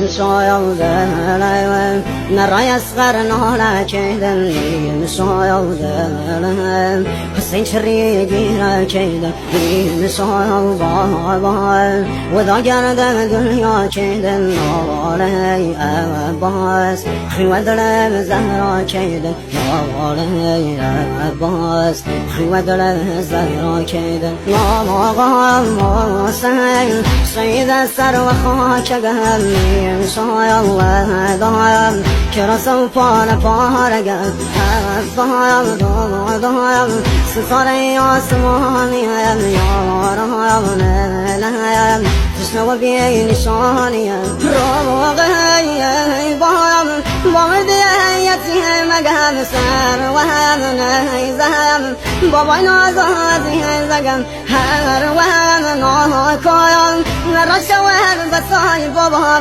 مسايودن نرى يصغرنا لا كيدن مسايودن حسين شريقي لا كيدن مسايودن وذا قرد الدنيا كيدن علي أباس ودل زهرا كيدن علي أباس ودل زهرا كيدن سيد السر وخاك قهمي مساي الله ضايم كرسو فانا فارقا ضايم ضايم سطري عصماني يا رايم نايم تسنو بي نشاني روغي ضايم بغدي يتي مقام سر وهم نايزم بابا نازازي زقم هر وهم ناكايم نرشوه بساي بابا